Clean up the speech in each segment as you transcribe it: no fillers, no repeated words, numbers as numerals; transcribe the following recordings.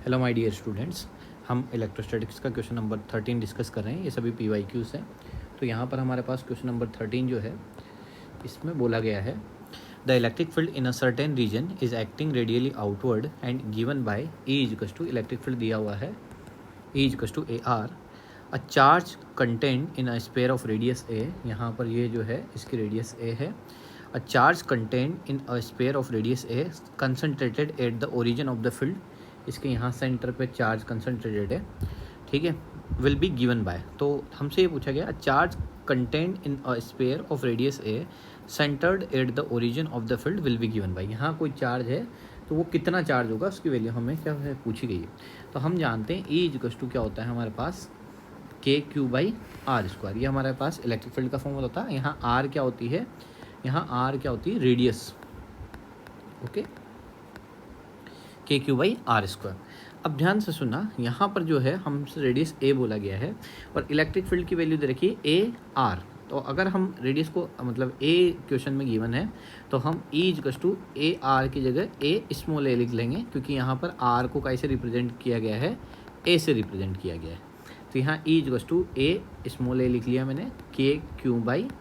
Hello my dear students, हम electrostatics का question number 13 discuss कर रहे हैं। ये सभी PYQs हैं। तो यहाँ पर हमारे पास क्वेश्चन नंबर 13 जो है इसमें बोला गया है the electric field in a certain region is acting radially outward and given by E equals to electric field दिया हुआ है E equals to AR। A charge content in a sphere of radius A, यहाँ पर ये जो है इसकी radius A है। अ charge content in a sphere of radius A concentrated at the origin of the field, इसके यहाँ सेंटर पे चार्ज कंसनट्रेटेड है, ठीक है, विल बी गिवन बाय। तो हमसे ये पूछा गया charge content in a sphere of radius A centred at the origin of the field will be given by. यहाँ कोई चार्ज है तो वो कितना चार्ज होगा उसकी वैल्यू हमें क्या है पूछी गई है। तो हम जानते हैं E इक्वल्स टू क्या होता है हमारे पास KQ/R²। ये हमारे पास इलेक्ट्रिक फील्ड का फॉर्मूला होता है। यहाँ R क्या होती है, यहाँ R क्या होती है रेडियस, ओके, KQ/R²। अब ध्यान से सुनना, यहाँ पर जो है हमसे रेडियस A बोला गया है और इलेक्ट्रिक फील्ड की वैल्यू दे रखी है AR। तो अगर हम रेडियस को मतलब A क्वेश्चन में गिवन है तो हम E इक्वल्स टू AR की जगह A लिख लेंगे, क्योंकि यहाँ पर R को कैसे रिप्रेजेंट किया गया है, A से रिप्रेजेंट किया गया है। तो यहाँ E इक्वल्स टू A लिख लिया मैंने, KQ/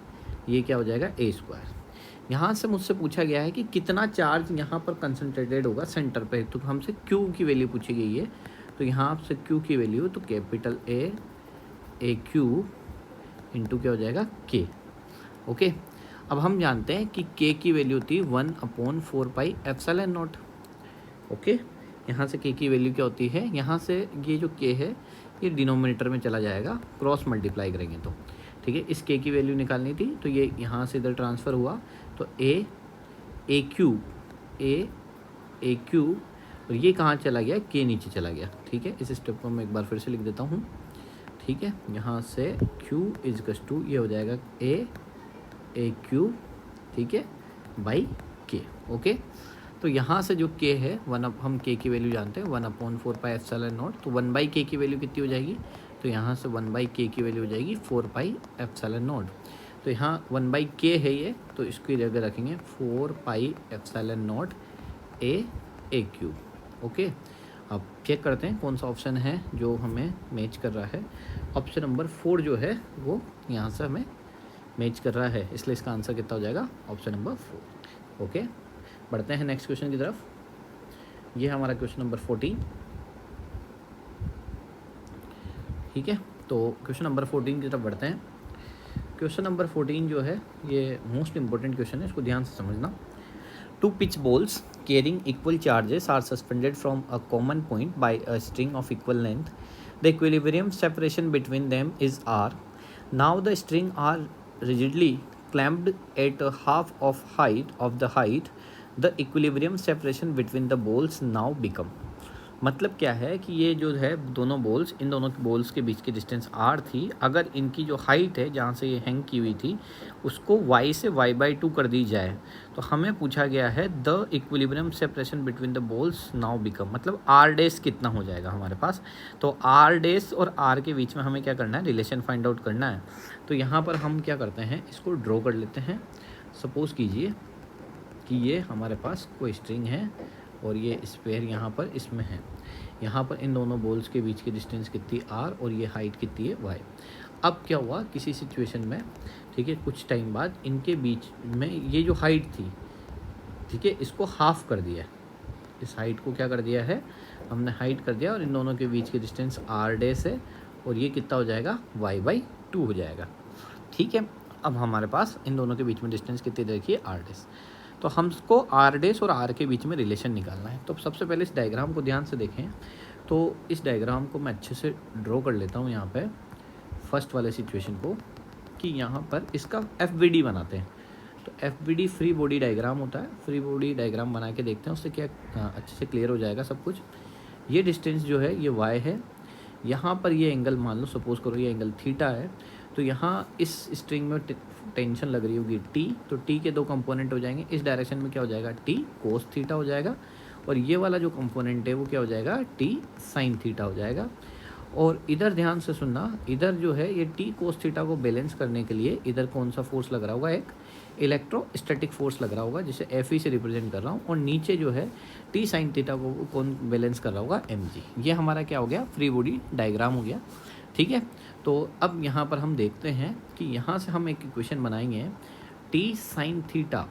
ये क्या हो जाएगा A²। यहाँ से मुझसे पूछा गया है कि कितना चार्ज यहाँ पर कंसनट्रेटेड होगा सेंटर पे, तो हमसे Q की वैल्यू पूछी गई है। तो यहाँ आपसे Q की वैल्यू तो कैपिटल AQ इंटू क्या हो जाएगा K, ओके। अब हम जानते हैं कि K की वैल्यू होती है 1/4πε0, ओके। यहाँ से K की वैल्यू क्या होती है, यहाँ से ये जो K है ये डिनोमिनेटर में चला जाएगा, क्रॉस मल्टीप्लाई करेंगे तो, ठीक है। इस K की वैल्यू निकालनी थी तो ये यहाँ से इधर ट्रांसफ़र हुआ तो AQ और ये कहाँ चला गया, K नीचे चला गया, ठीक है। इस स्टेप को मैं एक बार फिर से लिख देता हूँ, ठीक है। यहाँ से Q इजकस टू ये हो जाएगा AQ, ठीक है, बाई K, ओके। तो यहाँ से जो K है हम K की वैल्यू जानते हैं 1/4πε0, तो 1/K की वैल्यू कितनी हो जाएगी, तो यहाँ से 1/K की वैल्यू हो जाएगी 4πε0। तो यहाँ 1/K है ये, तो इसकी जगह रखेंगे 4πε0 AQ, ओके। अब चेक करते हैं कौन सा ऑप्शन है जो हमें मैच कर रहा है। ऑप्शन नंबर 4 जो है वो यहाँ से हमें मैच कर रहा है, इसलिए इसका आंसर कितना हो जाएगा, ऑप्शन नंबर 4, ओके। बढ़ते हैं नेक्स्ट क्वेश्चन की तरफ। ये है हमारा क्वेश्चन नंबर 14, ठीक है। तो क्वेश्चन नंबर 14 की तरफ बढ़ते हैं। क्वेश्चन नंबर 14 जो है ये मोस्ट इंपॉर्टेंट क्वेश्चन है, इसको ध्यान से समझना। Two pith balls carrying equal charges are suspended from a common point by a string of equal length. The equilibrium separation between them is R. Now the string are rigidly clamped at a half of the height. The equilibrium separation between the balls now become. मतलब क्या है कि ये जो है दोनों balls, इन दोनों balls के बीच की डिस्टेंस R थी। अगर इनकी जो हाइट है जहाँ से ये हैंग की हुई थी उसको y से y/2 कर दी जाए तो हमें पूछा गया है the equilibrium separation between the balls now become, मतलब R' कितना हो जाएगा हमारे पास। तो R' और R के बीच में हमें क्या करना है, रिलेशन फाइंड आउट करना है। तो यहाँ पर हम क्या करते हैं, इसको ड्रॉ कर लेते हैं। सपोज़ कीजिए कि ये हमारे पास कोई स्ट्रिंग है और ये स्पेयर यहाँ पर इसमें है। यहाँ पर इन दोनों बॉल्स के बीच की डिस्टेंस कितनी R और ये हाइट कितनी है Y। अब क्या हुआ किसी सिचुएशन में, ठीक है, कुछ टाइम बाद इनके बीच में ये जो हाइट थी, ठीक है, इसको हाफ कर दिया। इस हाइट को क्या कर दिया है, हमने हाइट कर दिया और इन दोनों के बीच की डिस्टेंस R' है और ये कितना हो जाएगा, y/2 हो जाएगा, ठीक है। अब हमारे पास इन दोनों के बीच में डिस्टेंस कितनी देखिए R', तो हमको R' और R के बीच में रिलेशन निकालना है। तो सबसे पहले इस डायग्राम को ध्यान से देखें। तो इस डायग्राम को मैं अच्छे से ड्रॉ कर लेता हूँ यहाँ पे फर्स्ट वाले सिचुएशन को, कि यहाँ पर इसका FBD बनाते हैं। तो FBD फ्री बॉडी डायग्राम होता है। फ्री बॉडी डायग्राम बना के देखते हैं, उससे क्या अच्छे से क्लियर हो जाएगा सब कुछ। ये डिस्टेंस जो है ये Y है, यहाँ पर ये एंगल मान लो सपोज करो ये एंगल थीटा है। तो यहाँ इस स्ट्रिंग में टेंशन लग रही होगी T, तो T के 2 कंपोनेंट हो जाएंगे। इस डायरेक्शन में क्या हो जाएगा, T कोस थीटा हो जाएगा और ये वाला जो कंपोनेंट है वो क्या हो जाएगा, T साइन थीटा हो जाएगा। और इधर ध्यान से सुनना, इधर जो है ये T कोस थीटा को बैलेंस करने के लिए इधर कौन सा फोर्स लग रहा होगा, एक इलेक्ट्रोस्टैटिक फोर्स लग रहा होगा जिसे एफ ई से रिप्रेजेंट कर रहा हूँ, और नीचे जो है टी साइन थीटा को कौन बैलेंस कर रहा होगा, एम जी। ये हमारा क्या हो गया, फ्री बॉडी डायग्राम हो गया। ठीक है, तो अब यहाँ पर हम देखते हैं कि यहाँ से हम एक इक्वेशन बनाएंगे, टी साइन थीटा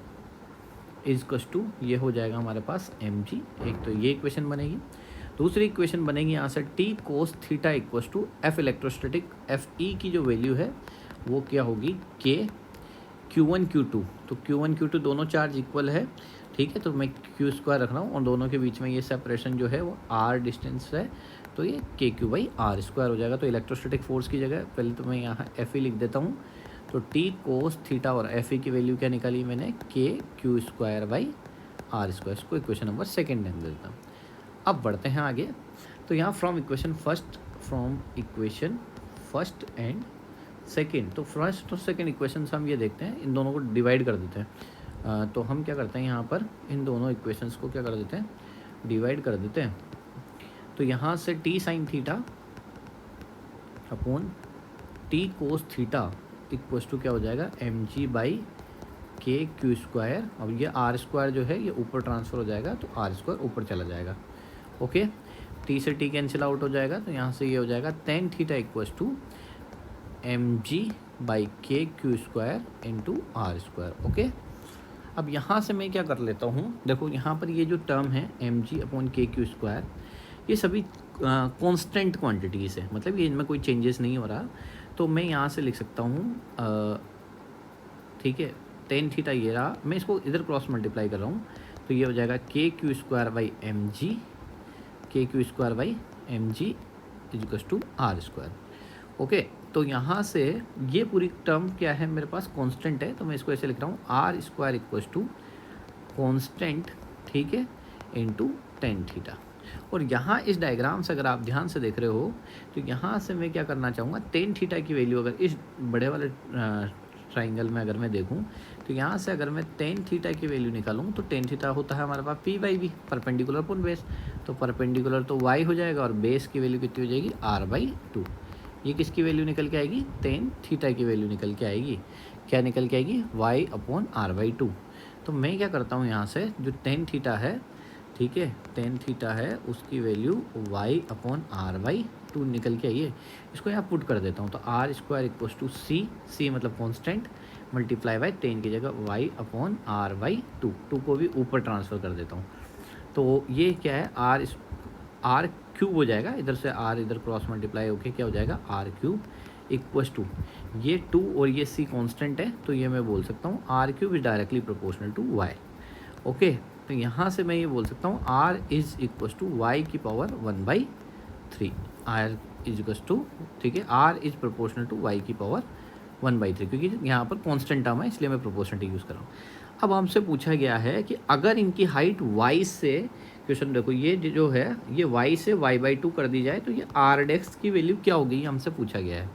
इजकस टू, ये हो जाएगा हमारे पास एम जी। एक तो ये इक्वेशन बनेगी। दूसरी इक्वेशन बनेगी यहाँ से T cos theta equals to F electrostatic, F E की जो वैल्यू है वो क्या होगी, के Q1 Q2। तो Q1 Q2 दोनों चार्ज इक्वल है। ठीक है, तो मैं क्यू स्क्वायर रख रहा हूँ और दोनों के बीच में ये सेपरेशन जो है वो आर डिस्टेंस है, तो ये के क्यू बाई आर स्क्वायर हो जाएगा। तो इलेक्ट्रोस्टैटिक फोर्स की जगह पहले तो मैं यहाँ एफ ई लिख देता हूँ। तो टी कोस थीटा और एफ ई की वैल्यू क्या निकाली मैंने, k Q square by r square. इसको इक्वेशन नंबर सेकेंड लिख देता हूँ। अब बढ़ते हैं आगे। तो यहाँ from equation first and second, तो फर्स्ट और सेकेंड इक्वेशन हम ये देखते हैं, इन दोनों को डिवाइड कर देते हैं। तो हम क्या करते हैं यहाँ पर, इन दोनों इक्वेशंस को क्या कर देते हैं, डिवाइड कर देते हैं। तो यहाँ से T sine theta upon T cos theta equals to क्या हो जाएगा, एम जी बाई के क्यू स्क्वायर। अब ये आर स्क्वायर जो है ये ऊपर ट्रांसफ़र हो जाएगा, तो आर स्क्वायर ऊपर चला जाएगा। ओके, टी से टी कैंसिल आउट हो जाएगा, तो यहाँ से ये हो जाएगा tan theta equals to M ji by के Q square into R square. Okay, अब यहाँ से मैं क्या कर लेता हूँ, देखो यहाँ पर ये जो टर्म है एम जी अपॉन के क्यू स्क्वायर, ये सभी कांस्टेंट क्वांटिटीज़ है, मतलब ये इनमें कोई चेंजेस नहीं हो रहा। तो मैं यहाँ से लिख सकता हूँ, ठीक है, टेन थीटा ये रहा, मैं इसको इधर क्रॉस मल्टीप्लाई कर रहा हूँ, तो ये हो जाएगा K Q square by M G, K Q square by M G इजकस टू आर स्क्वायर। ओके, तो यहाँ से ये पूरी टर्म क्या है मेरे पास, कांस्टेंट है, तो मैं इसको ऐसे लिख रहा हूँ, r square equals to constant, ठीक है, इनटू टेन थीटा। और यहाँ इस डायग्राम से अगर आप ध्यान से देख रहे हो, तो यहाँ से मैं क्या करना चाहूँगा, टेन थीटा की वैल्यू अगर इस बड़े वाले ट्राइंगल में अगर मैं देखूँ, तो यहाँ से अगर मैं टेन थीटा की वैल्यू निकालूँ, तो टेन थीटा होता है हमारे पास P by B, perpendicular upon base. तो परपेंडिकुलर तो वाई हो जाएगा, और बेस की वैल्यू कितनी हो जाएगी, आर बाई टू। ये किसकी वैल्यू निकल के आएगी, टेन थीटा की वैल्यू निकल के आएगी, क्या निकल के आएगी, y upon r by two. तो मैं क्या करता हूँ, यहाँ से जो टेन थीटा है, ठीक है, टेन थीटा है, उसकी value y upon r by two निकल के आई है, इसको यहाँ पुट कर देता हूँ। तो r square equals to c मतलब कॉन्स्टेंट, मल्टीप्लाई बाई टेन की जगह y upon r by two को भी ऊपर ट्रांसफ़र कर देता हूँ। तो ये क्या है, आर क्यूब हो जाएगा, इधर से आर इधर क्रॉस मल्टीप्लाई होके क्या हो जाएगा, आर क्यूब इक्वस टू, ये टू और ये सी कांस्टेंट है, तो ये मैं बोल सकता हूँ R cube is directly proportional to Y. Okay, तो यहाँ से मैं ये बोल सकता हूँ R is equals to Y की power 1/3, R is equals to, ठीक है, R is proportional to Y की पावर 1/3, क्योंकि यहाँ पर कांस्टेंट टर्म है इसलिए मैं प्रोपोर्शनलिटी यूज़ कर रहा हूँ। अब हमसे पूछा गया है कि अगर इनकी हाइट वाई से, क्वेश्चन देखो ये जो है ये y से y/2 कर दी जाए, तो ये r डेक्स की वैल्यू क्या होगी, हमसे पूछा गया है।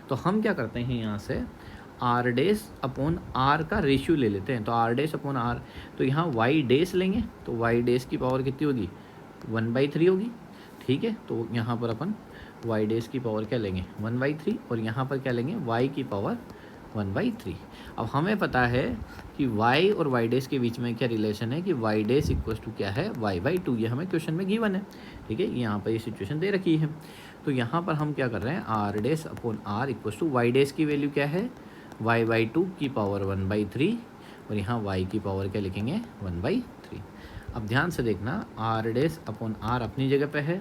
तो हम क्या करते हैं, यहाँ से r डेस अपॉन r का रेशियो ले लेते हैं। तो r डेस अपॉन r, तो यहाँ y डेस लेंगे, तो y डेस की पावर कितनी होगी, 1/3 होगी। ठीक है, तो यहाँ पर अपन y डेस की पावर क्या लेंगे, 1/3, और यहाँ पर क्या लेंगे, y की पावर 1/3। अब हमें पता है कि y और y डेस के बीच में क्या रिलेशन है, कि y डेस इक्वस टू क्या है, y/2, ये हमें क्वेश्चन में गिवन है। ठीक है, यहाँ पर ये सिचुएशन दे रखी है। तो यहाँ पर हम क्या कर रहे हैं, r dash upon r equals to y dash की वैल्यू क्या है, y/2 की पावर 1/3, और यहाँ y की पावर क्या लिखेंगे, 1/3। अब ध्यान से देखना, r डेस अपॉन r अपनी जगह पे है,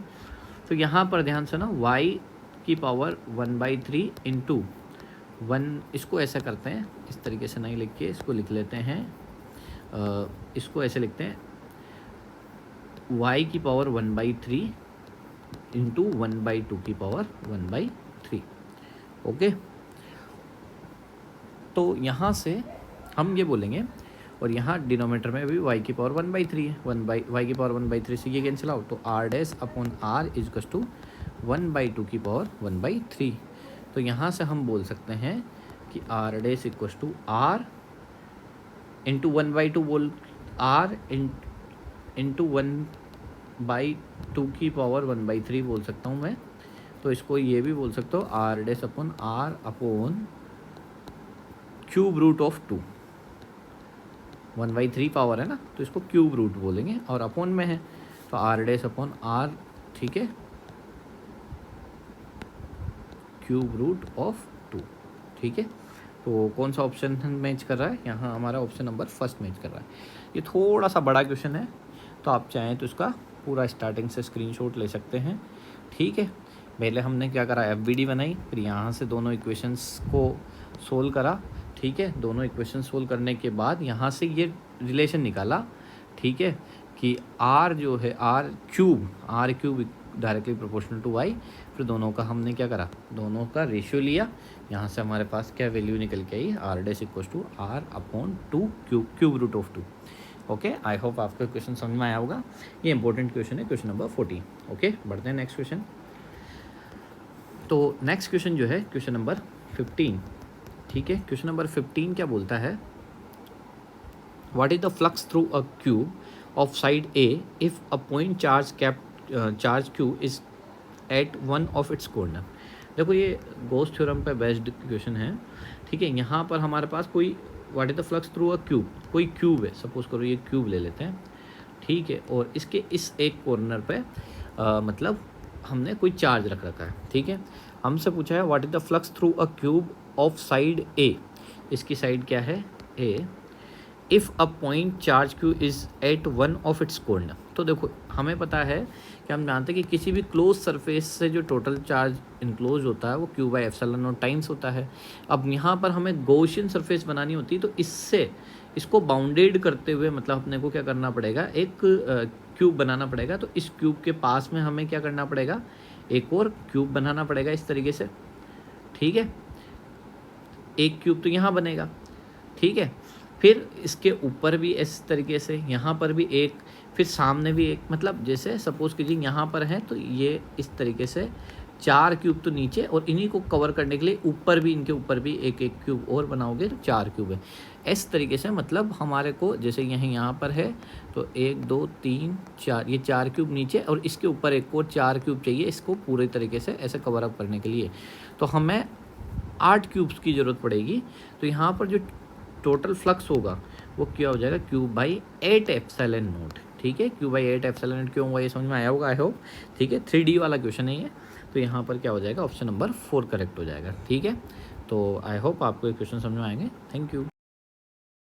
तो यहाँ पर ध्यान से ना y की पावर 1/3 इंटू 1, इसको ऐसा करते हैं, इस तरीके से नहीं लिख के इसको लिख लेते हैं, इसको ऐसे लिखते हैं, y की पावर 1/3 इंटू 1/2 की पावर 1/3। ओके, तो यहाँ से हम ये बोलेंगे, और यहाँ डिनोमीटर में भी y की पावर 1/3 है, y की पावर 1/3 से ये कैंसिल आउट, तो r डैश अपॉन r इजकस टू 1/2 की पावर 1/3। तो यहाँ से हम बोल सकते हैं कि r dash equals to r into 1/2 बोल, r इंटू 1/2 की पावर 1/3 बोल सकता हूँ मैं। तो इसको ये भी बोल सकता हूँ r dash upon r upon cube root of 2। 1/3 power है ना, तो इसको क्यूब रूट बोलेंगे, और अपॉन में है तो आर डैश अपॉन आर, ठीक है, क्यूब रूट ऑफ 2, ठीक है। तो कौन सा ऑप्शन मैच कर रहा है यहाँ, हमारा ऑप्शन नंबर फर्स्ट मैच कर रहा है। ये थोड़ा सा बड़ा क्वेश्चन है, तो आप चाहें तो इसका पूरा स्टार्टिंग से स्क्रीनशॉट ले सकते हैं, ठीक है। पहले हमने क्या करा, FVD बनाई, फिर यहाँ से दोनों इक्वेशंस को सोल्व करा, ठीक है। दोनों इक्वेशन सोल्व करने के बाद यहाँ से ये रिलेशन निकाला, ठीक है, कि R जो है r cube directly proportional to y, फिर दोनों का हमने क्या करा, दोनों का रेशियो लिया, यहाँ से हमारे पास क्या वैल्यू निकल के आई, R dash equal to R upon 2 cube root of 2। Okay, I hope आपको क्वेश्चन समझ में आया होगा। ये इंपॉर्टेंट क्वेश्चन है, क्वेश्चन नंबर 14। ओके, बढ़ते हैं नेक्स्ट क्वेश्चन। तो नेक्स्ट क्वेश्चन जो है क्वेश्चन नंबर 15, ठीक है। क्वेश्चन नंबर 15 क्या बोलता है, what is the flux through a cube of side A if a point charge q is at one of its corner. देखो ये गॉस थ्योरम पे बेस्ड क्वेश्चन है, ठीक है। यहाँ पर हमारे पास कोई what is the flux through a cube, कोई क्यूब है, सपोज करो ये क्यूब ले लेते हैं, ठीक है, और इसके इस एक कॉर्नर पे मतलब हमने कोई चार्ज रख रखा है, ठीक है। हमसे पूछा है what is the flux through a cube of side A, इसकी साइड क्या है A, if a point charge Q is at one of its corner. तो देखो हमें पता है कि हम जानते हैं कि किसी भी क्लोज सरफेस से जो टोटल चार्ज इनक्लोज होता है वो Q by epsilon not times होता है। अब यहाँ पर हमें गॉसियन सरफेस बनानी होती है, तो इससे इसको बाउंडेड करते हुए मतलब अपने को क्या करना पड़ेगा, एक क्यूब बनाना पड़ेगा। तो इस क्यूब के पास में हमें क्या करना पड़ेगा, एक और क्यूब बनाना पड़ेगा इस तरीके से, ठीक है। एक क्यूब तो यहाँ बनेगा, ठीक है, फिर इसके ऊपर भी इस तरीके से, यहाँ पर भी एक, फिर सामने भी एक, मतलब जैसे सपोज कीजिए यहाँ पर है तो ये इस तरीके से 4 क्यूब तो नीचे, और इन्हीं को कवर करने के लिए ऊपर भी, इनके ऊपर भी एक एक क्यूब और बनाओगे तो 4 क्यूब है। इस तरीके से मतलब हमारे को जैसे यहाँ पर है तो 1 2 3 4, ये 4 क्यूब नीचे, और इसके ऊपर एक और 4 क्यूब चाहिए इसको पूरे तरीके से ऐसे कवर अप करने के लिए। तो हमें 8 क्यूब्स की ज़रूरत पड़ेगी। तो यहाँ पर जो टोटल फ्लक्स होगा वो क्या हो जाएगा, क्यूब बाई 8 एप्सिलॉन नॉट, ठीक है। क्यूब बाई 8 एप्सिलॉन नॉट क्यों हुआ ये समझ में आया होगा आई होप, ठीक है। 3D वाला क्वेश्चन है ये, तो यहाँ पर क्या हो जाएगा, ऑप्शन नंबर 4 करेक्ट हो जाएगा, ठीक है। तो आई होप आपको ये क्वेश्चन समझ में आएंगे। Thank you.